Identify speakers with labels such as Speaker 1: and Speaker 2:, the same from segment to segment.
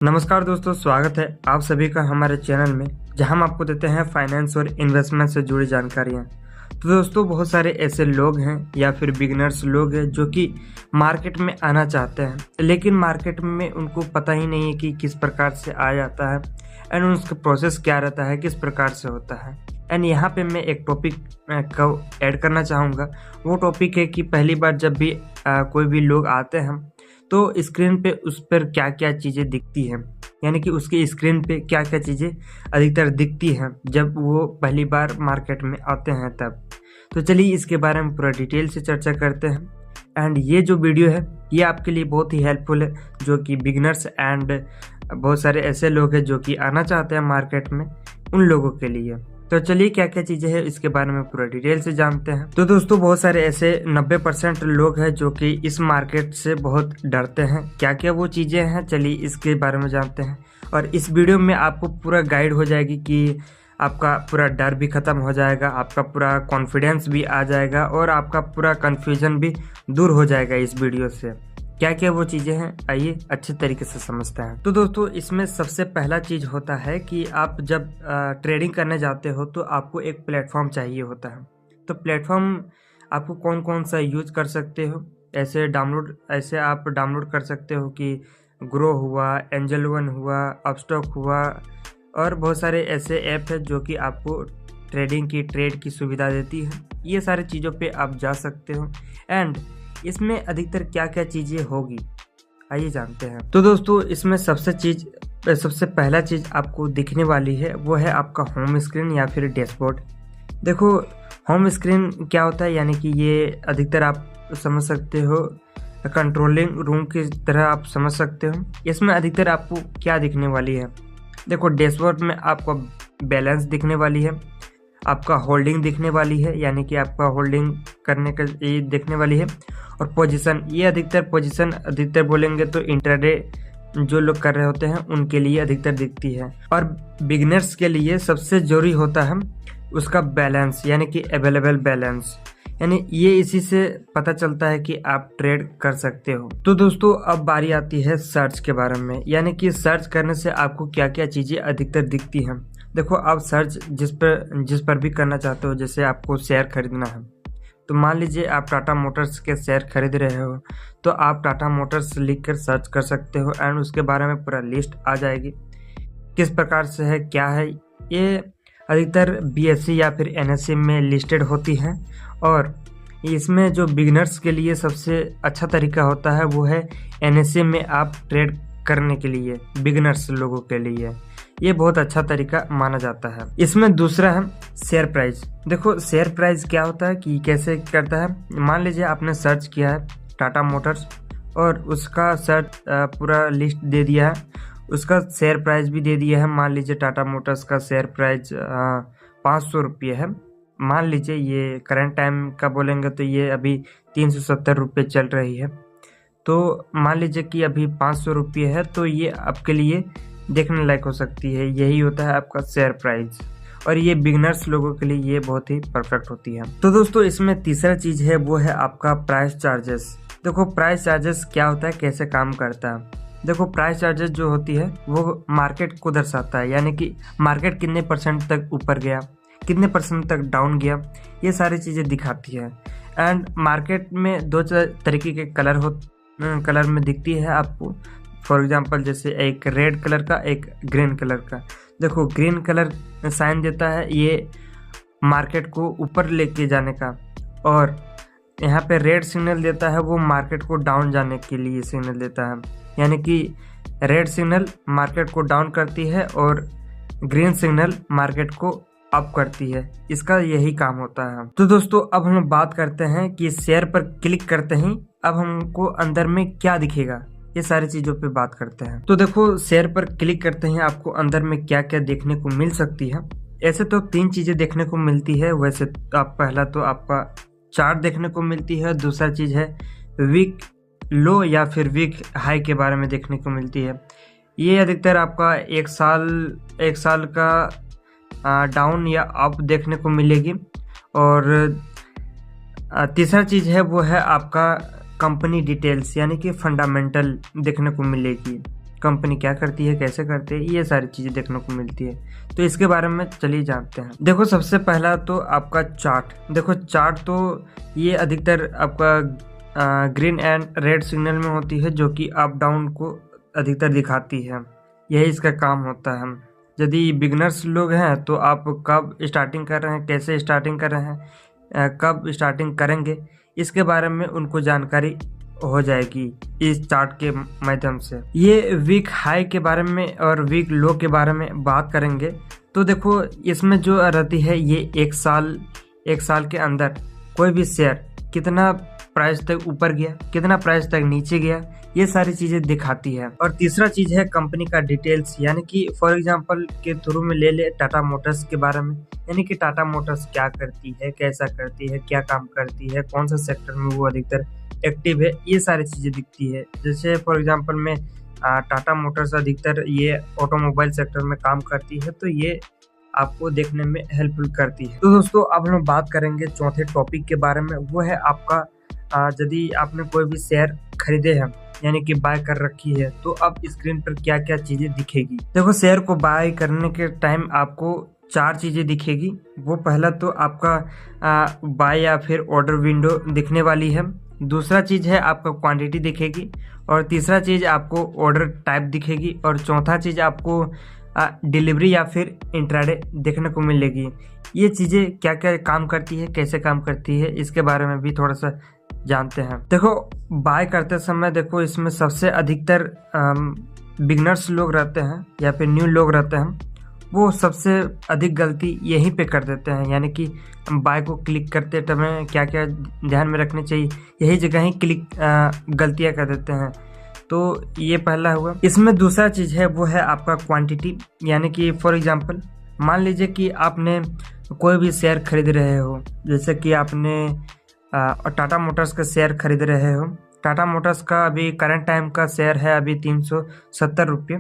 Speaker 1: नमस्कार दोस्तों, स्वागत है आप सभी का हमारे चैनल में, जहां हम आपको देते हैं फाइनेंस और इन्वेस्टमेंट से जुड़ी जानकारियां। तो दोस्तों, बहुत सारे ऐसे लोग हैं या फिर बिगिनर्स लोग हैं जो कि मार्केट में आना चाहते हैं, लेकिन मार्केट में उनको पता ही नहीं है कि किस प्रकार से आ जाता है एंड उसका प्रोसेस क्या रहता है, किस प्रकार से होता है। एंड यहाँ पे मैं एक टॉपिक को ऐड करना चाहूँगा। वो टॉपिक है कि पहली बार जब भी कोई भी लोग आते हैं तो स्क्रीन पे उस पर क्या क्या चीज़ें दिखती हैं, यानी कि उसकी स्क्रीन पे क्या क्या चीज़ें अधिकतर दिखती हैं जब वो पहली बार मार्केट में आते हैं तब। तो चलिए इसके बारे में पूरा डिटेल से चर्चा करते हैं। एंड ये जो वीडियो है ये आपके लिए बहुत ही हेल्पफुल है, जो कि बिगिनर्स एंड बहुत सारे ऐसे लोग हैं जो कि आना चाहते हैं मार्केट में, उन लोगों के लिए। तो चलिए क्या क्या चीज़ें हैं इसके बारे में पूरा डिटेल से जानते हैं। तो दोस्तों, बहुत सारे ऐसे 90% लोग हैं जो कि इस मार्केट से बहुत डरते हैं। क्या क्या वो चीज़ें हैं, चलिए इसके बारे में जानते हैं। और इस वीडियो में आपको पूरा गाइड हो जाएगी कि आपका पूरा डर भी ख़त्म हो जाएगा, आपका पूरा कॉन्फिडेंस भी आ जाएगा और आपका पूरा कन्फ्यूजन भी दूर हो जाएगा इस वीडियो से। क्या क्या वो चीज़ें हैं, आइए अच्छे तरीके से समझते हैं। तो दोस्तों, इसमें सबसे पहला चीज़ होता है कि आप जब ट्रेडिंग करने जाते हो तो आपको एक प्लेटफॉर्म चाहिए होता है। तो प्लेटफॉर्म आपको कौन कौन सा यूज कर सकते हो, ऐसे आप डाउनलोड कर सकते हो कि ग्रो हुआ, एंजल वन हुआ, अपस्टॉक हुआ और बहुत सारे ऐसे ऐप है जो कि आपको ट्रेड की सुविधा देती है। ये सारी चीज़ों पे आप जा सकते हो। एंड इसमें अधिकतर क्या क्या चीज़ें होगी, आइए जानते हैं। तो दोस्तों, इसमें सबसे पहला चीज़ आपको दिखने वाली है वो है आपका होम स्क्रीन या फिर डैशबोर्ड। देखो, होम स्क्रीन क्या होता है, यानी कि ये अधिकतर आप समझ सकते हो कंट्रोलिंग रूम की तरह आप समझ सकते हो। इसमें अधिकतर आपको क्या दिखने वाली है, देखो डैशबोर्ड में आपको बैलेंस दिखने वाली है, आपका होल्डिंग दिखने वाली है, यानी कि आपका होल्डिंग करने का ये दिखने वाली है, और पोजीशन, ये अधिकतर बोलेंगे तो इंट्राडे जो लोग कर रहे होते हैं उनके लिए अधिकतर दिखती है। और बिगिनर्स के लिए सबसे जरूरी होता है उसका बैलेंस, यानी कि अवेलेबल बैलेंस, यानी ये इसी से पता चलता है कि आप ट्रेड कर सकते हो। तो दोस्तों, अब बारी आती है सर्च के बारे में, यानी कि सर्च करने से आपको क्या क्या चीज़ें अधिकतर दिखती हैं। देखो, आप सर्च जिस पर भी करना चाहते हो, जैसे आपको शेयर खरीदना है, तो मान लीजिए आप टाटा मोटर्स के शेयर खरीद रहे हो, तो आप टाटा मोटर्स लिख कर सर्च कर सकते हो एंड उसके बारे में पूरा लिस्ट आ जाएगी, किस प्रकार से है, क्या है। ये अधिकतर बीएससी या फिर एनएससी में लिस्टेड होती है। और इसमें जो बिगिनर्स के लिए सबसे अच्छा तरीका होता है वो है एनएससी में आप ट्रेड करने के लिए, बिगिनर्स लोगों के लिए ये बहुत अच्छा तरीका माना जाता है। इसमें दूसरा है शेयर प्राइस। देखो, शेयर प्राइस क्या होता है कि कैसे करता है, मान लीजिए आपने सर्च किया है टाटा मोटर्स और उसका सर्च पूरा लिस्ट दे दिया है, उसका शेयर प्राइस भी दे दिया है। मान लीजिए टाटा मोटर्स का शेयर प्राइस 500 रुपये है, मान लीजिए, ये करंट टाइम का बोलेंगे तो ये अभी 370 रुपये चल रही है। तो मान लीजिए कि अभी 500 रुपये है, तो ये आपके लिए देखने लायक हो सकती है। यही होता है आपका शेयर प्राइस, और ये बिगिनर्स लोगों के लिए ये बहुत ही परफेक्ट होती है। तो दोस्तों, इसमें तीसरा चीज़ है वो है आपका प्राइस चार्जेस। देखो, प्राइस चार्जेस क्या होता है, कैसे काम करता है। देखो, प्राइस चार्जेस जो होती है वो मार्केट को दर्शाता है, यानी कि मार्केट कितने परसेंट तक ऊपर गया, कितने परसेंट तक डाउन गया, ये सारी चीज़ें दिखाती है। एंड मार्केट में दो तरीके के कलर में दिखती है आपको। फॉर एग्जांपल, जैसे एक रेड कलर का, एक ग्रीन कलर का। देखो, ग्रीन कलर साइन देता है ये मार्केट को ऊपर लेके जाने का, और यहाँ पे रेड सिग्नल देता है वो मार्केट को डाउन जाने के लिए सिग्नल देता है, यानी कि रेड सिग्नल मार्केट को डाउन करती है और ग्रीन सिग्नल मार्केट को अप करती है। इसका यही काम होता है। तो दोस्तों, अब हम बात करते हैं कि शेयर पर क्लिक करते ही अब हमको अंदर में क्या दिखेगा, ये सारी चीज़ों पे बात करते हैं। तो देखो, शेयर पर क्लिक करते हैं आपको अंदर में क्या क्या देखने को मिल सकती है। ऐसे तो 3 चीज़ें देखने को मिलती है। वैसे पहला तो आपका चार्ट देखने को मिलती है, दूसरा चीज़ है वीक लो या फिर वीक हाई के बारे में देखने को मिलती है। ये अधिकतर आपका एक साल का डाउन या अप देखने को मिलेगी। और तीसरा चीज़ है वो है आपका कंपनी डिटेल्स, यानी कि फंडामेंटल देखने को मिलेगी। कंपनी क्या करती है, कैसे करती है, ये सारी चीज़ें देखने को मिलती है। तो इसके बारे में चलिए जानते हैं। देखो सबसे पहला तो आपका चार्ट। देखो चार्ट तो ये अधिकतर आपका ग्रीन एंड रेड सिग्नल में होती है, जो कि अप डाउन को अधिकतर दिखाती है। यही इसका काम होता है। यदि बिगनर्स लोग हैं तो आप कब स्टार्टिंग कर रहे हैं, कैसे स्टार्टिंग कर रहे हैं, कब स्टार्टिंग करेंगे, इसके बारे में उनको जानकारी हो जाएगी इस चार्ट के माध्यम से। ये वीक हाई के बारे में और वीक लो के बारे में बात करेंगे। तो देखो इसमें जो रहती है, ये एक साल के अंदर कोई भी शेयर कितना प्राइस तक ऊपर गया, कितना प्राइस तक नीचे गया, ये सारी चीजें दिखाती है। और तीसरा चीज है कंपनी का डिटेल्स, यानी कि फॉर एग्जांपल के थ्रू में ले ले टाटा मोटर्स के बारे में, यानी कि टाटा मोटर्स क्या करती है, कैसा करती है, क्या काम करती है, कौन सा सेक्टर में वो अधिकतर एक्टिव है, ये सारी चीजें दिखती है। जैसे फॉर एग्जांपल में टाटा मोटर्स अधिकतर ये ऑटोमोबाइल सेक्टर में काम करती है, तो ये आपको देखने में हेल्पफुल करती है। तो दोस्तों अब हम बात करेंगे चौथे टॉपिक के बारे में, वो है आपका यदि आपने कोई भी शेयर खरीदे हैं, यानी कि बाय कर रखी है, तो अब स्क्रीन पर क्या क्या चीजें दिखेगी। देखो शेयर को बाय करने के टाइम आपको 4 चीजें दिखेगी। वो पहला तो आपका बाय या फिर ऑर्डर विंडो दिखने वाली है। दूसरा चीज है आपका क्वांटिटी दिखेगी, और तीसरा चीज आपको ऑर्डर टाइप दिखेगी, और चौथा चीज आपको डिलीवरी या फिर इंट्राडे देखने को मिलेगी। ये चीजें क्या क्या काम करती है, कैसे काम करती है, इसके बारे में भी थोड़ा सा जानते हैं। देखो बाय करते समय देखो इसमें सबसे अधिकतर बिगनर्स लोग रहते हैं या फिर न्यू लोग रहते हैं, वो सबसे अधिक गलती यहीं पे कर देते हैं। यानी कि बाय को क्लिक करते समय क्या क्या ध्यान में रखनी चाहिए, यही जगह ही गलतियां कर देते हैं। तो ये पहला हुआ। इसमें दूसरा चीज़ है वो है आपका क्वांटिटी, यानी कि फॉर एग्जांपल मान लीजिए कि आपने कोई भी शेयर खरीद रहे हो, जैसे कि आपने टाटा मोटर्स का शेयर खरीद रहे हो। टाटा मोटर्स का अभी करंट टाइम का शेयर है अभी 370 रुपये।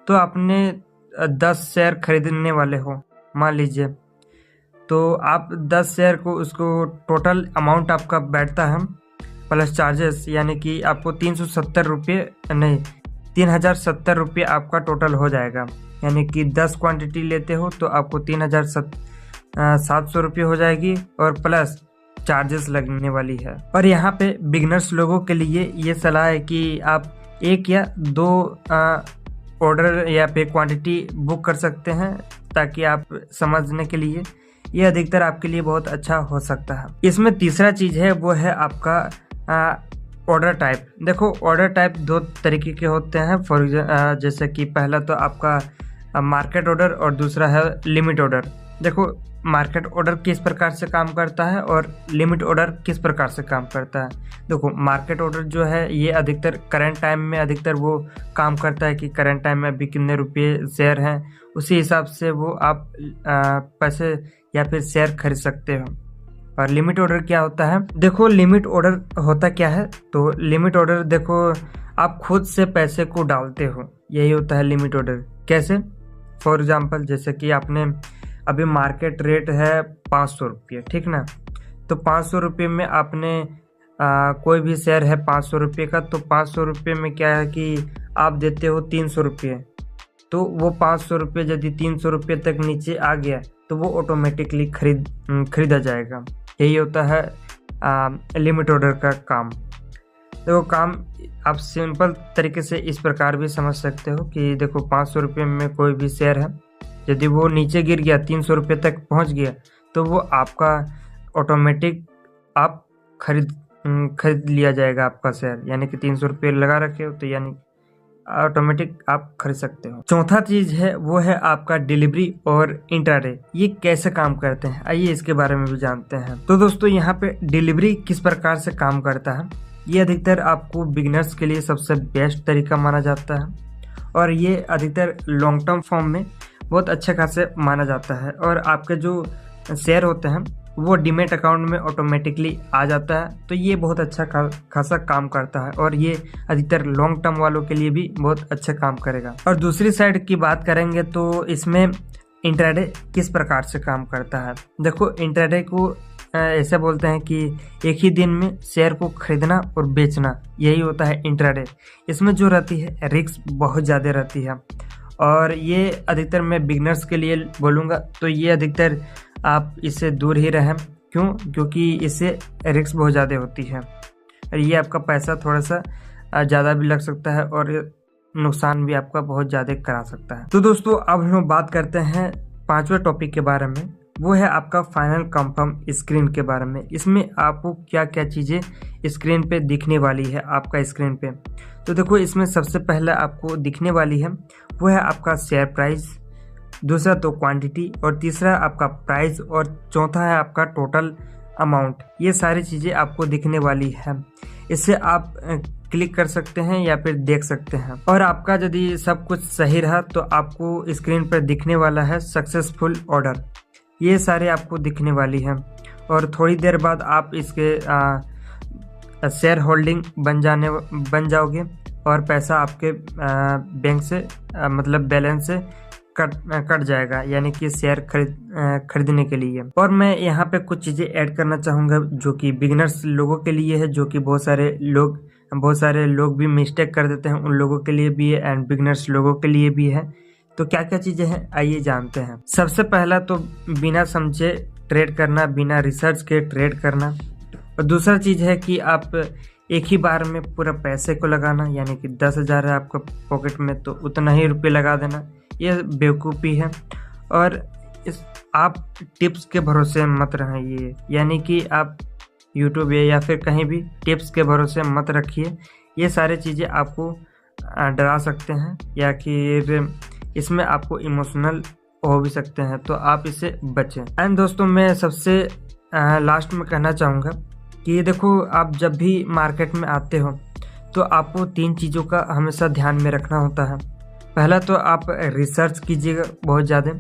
Speaker 1: तो आपने 10 शेयर खरीदने वाले हो मान लीजिए, तो आप 10 शेयर को उसको टोटल अमाउंट आपका बैठता है प्लस चार्जेस, यानी कि आपको 370 रुपये नहीं 3070 रुपये आपका टोटल हो जाएगा। यानी कि 10 क्वांटिटी लेते हो तो आपको 3700 रुपये हो जाएगी, और प्लस चार्जेस लगने वाली है। और यहाँ पे बिगनर्स लोगों के लिए ये सलाह है कि आप 1 या 2 ऑर्डर या फिर क्वांटिटी बुक कर सकते हैं, ताकि आप समझने के लिए ये अधिकतर आपके लिए बहुत अच्छा हो सकता है। इसमें तीसरा चीज़ है वो है आपका ऑर्डर टाइप। देखो ऑर्डर टाइप 2 तरीके के होते हैं। फॉर जैसे कि पहला तो आपका मार्केट ऑर्डर और दूसरा है लिमिट ऑर्डर। देखो मार्केट ऑर्डर किस प्रकार से काम करता है और लिमिट ऑर्डर किस प्रकार से काम करता है। देखो मार्केट ऑर्डर जो है ये अधिकतर करंट टाइम में अधिकतर वो काम करता है कि करंट टाइम में अभी कितने रुपये शेयर हैं, उसी हिसाब से वो आप पैसे या फिर शेयर खरीद सकते हो। और लिमिट ऑर्डर क्या होता है, देखो लिमिट ऑर्डर होता क्या है, तो लिमिट ऑर्डर देखो आप खुद से पैसे को डालते हो, यही होता है लिमिट ऑर्डर। कैसे, फॉर एग्जांपल जैसे कि आपने अभी मार्केट रेट है 500 रुपये, ठीक ना, तो 500 रुपये में आपने कोई भी शेयर है 500 रुपये का, तो 500 रुपये में क्या है कि आप देते हो 300 रुपये, तो वो 500 रुपये यदि 300 रुपये तक नीचे आ गया तो वो ऑटोमेटिकली खरीदा जाएगा। यही होता है लिमिट ऑर्डर का काम। देखो काम आप सिंपल तरीके से इस प्रकार भी समझ सकते हो कि देखो 500 रुपये में कोई भी शेयर है, यदि वो नीचे गिर गया 300 रुपये तक पहुंच गया, तो वो आपका ऑटोमेटिक आप खरीद लिया जाएगा आपका शेयर। यानी कि 300 रुपये लगा रखे हो तो यानी ऑटोमेटिक आप खरीद सकते हो। चौथा चीज है वो है आपका डिलीवरी और इंट्राडे। ये कैसे काम करते हैं, आइए इसके बारे में भी जानते हैं। तो दोस्तों यहाँ पे डिलीवरी किस प्रकार से काम करता है, ये अधिकतर आपको बिगिनर्स के लिए सबसे बेस्ट तरीका माना जाता है, और ये अधिकतर लॉन्ग टर्म फॉर्म में बहुत अच्छे खासे माना जाता है। और आपके जो शेयर होते हैं वो डीमेट अकाउंट में ऑटोमेटिकली आ जाता है, तो ये बहुत अच्छा खासा काम करता है, और ये अधिकतर लॉन्ग टर्म वालों के लिए भी बहुत अच्छा काम करेगा। और दूसरी साइड की बात करेंगे तो इसमें इंट्राडे किस प्रकार से काम करता है। देखो इंट्राडे को ऐसे बोलते हैं कि एक ही दिन में शेयर को खरीदना और बेचना, यही होता है इंट्राडे। इसमें जो रहती है रिस्क बहुत ज़्यादा रहती है, और ये अधिकतर मैं बिगनर्स के लिए बोलूँगा तो ये अधिकतर आप इससे दूर ही रहें। क्यों? क्योंकि इससे रिस्क बहुत ज़्यादा होती है और ये आपका पैसा थोड़ा सा ज़्यादा भी लग सकता है और नुकसान भी आपका बहुत ज़्यादा करा सकता है। तो दोस्तों अब हम बात करते हैं 5वें टॉपिक के बारे में, वो है आपका फाइनल कंफर्म स्क्रीन के बारे में। इसमें आपको क्या क्या चीज़ें स्क्रीन पे दिखने वाली है आपका स्क्रीन पे। तो देखो, इसमें सबसे पहले आपको दिखने वाली है वो है आपका शेयर प्राइस, दूसरा तो क्वांटिटी, और तीसरा आपका प्राइस, और चौथा है आपका टोटल अमाउंट। ये सारी चीज़ें आपको दिखने वाली है। इससे आप क्लिक कर सकते हैं या फिर देख सकते हैं। और आपका यदि सब कुछ सही रहा तो आपको स्क्रीन पर दिखने वाला है सक्सेसफुल ऑर्डर। ये सारे आपको दिखने वाली है और थोड़ी देर बाद आप इसके शेयर होल्डिंग बन जाओगे और पैसा आपके बैंक से मतलब बैलेंस से कट जाएगा, यानी कि शेयर खरीदने के लिए। और मैं यहाँ पे कुछ चीज़ें ऐड करना चाहूँगा जो कि बिगिनर्स लोगों के लिए है, जो कि बहुत सारे लोग भी मिस्टेक कर देते हैं, उन लोगों के लिए भी है एंड बिगिनर्स लोगों के लिए भी है। तो क्या क्या चीज़ें हैं आइए जानते हैं। सबसे पहला तो बिना समझे ट्रेड करना, बिना रिसर्च के ट्रेड करना। और दूसरा चीज़ है कि आप एक ही बार में पूरा पैसे को लगाना, यानी कि 10,000 है आपका पॉकेट में तो उतना ही रुपये लगा देना, ये बेवकूफ़ी है। और आप टिप्स के भरोसे मत रहिए, यानी कि आप यूट्यूब या फिर कहीं भी टिप्स के भरोसे मत रखिए। ये सारे चीज़ें आपको डरा सकते हैं या फिर इसमें आपको इमोशनल हो भी सकते हैं, तो आप इससे बचें। एंड दोस्तों मैं सबसे लास्ट में कहना चाहूँगा कि देखो, आप जब भी मार्केट में आते हो तो आपको 3 चीज़ों का हमेशा ध्यान में रखना होता है। पहला तो आप रिसर्च कीजिएगा बहुत ज़्यादा,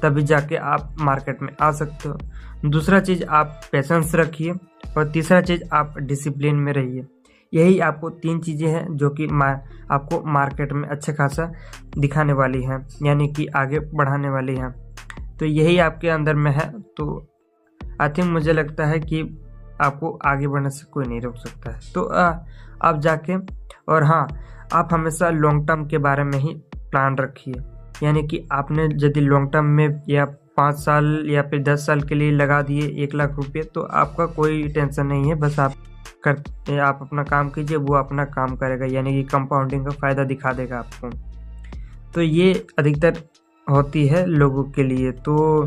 Speaker 1: तभी जाके आप मार्केट में आ सकते हो। दूसरा चीज़ आप पेशेंस रखिए, और तीसरा चीज़ आप डिसिप्लिन में रहिए। यही आपको 3 चीज़ें हैं जो कि आपको मार्केट में अच्छा खासा दिखाने वाली हैं, यानी कि आगे बढ़ाने वाली हैं। तो यही आपके अंदर में है, तो आई थिंक मुझे लगता है कि आपको आगे बढ़ने से कोई नहीं रोक सकता है। तो आप जाके, और हाँ, आप हमेशा लॉन्ग टर्म के बारे में ही प्लान रखिए, यानी कि आपने यदि लॉन्ग टर्म में या 5 साल या फिर 10 साल के लिए लगा दिए 1 लाख रुपये, तो आपका कोई टेंशन नहीं है। बस आप अपना काम कीजिए, वो अपना काम करेगा, यानी कि कंपाउंडिंग का फ़ायदा दिखा देगा आपको। तो ये अधिकतर होती है लोगों के लिए। तो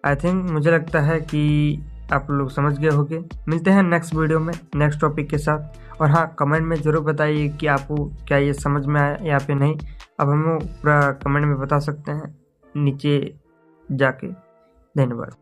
Speaker 1: आई थिंक मुझे लगता है कि आप लोग समझ गए होंगे। मिलते हैं नेक्स्ट वीडियो में नेक्स्ट टॉपिक के साथ। और हाँ, कमेंट में ज़रूर बताइए कि आपको क्या ये समझ में आया या फिर नहीं। अब हम पूरा कमेंट में बता सकते हैं नीचे जाके। धन्यवाद।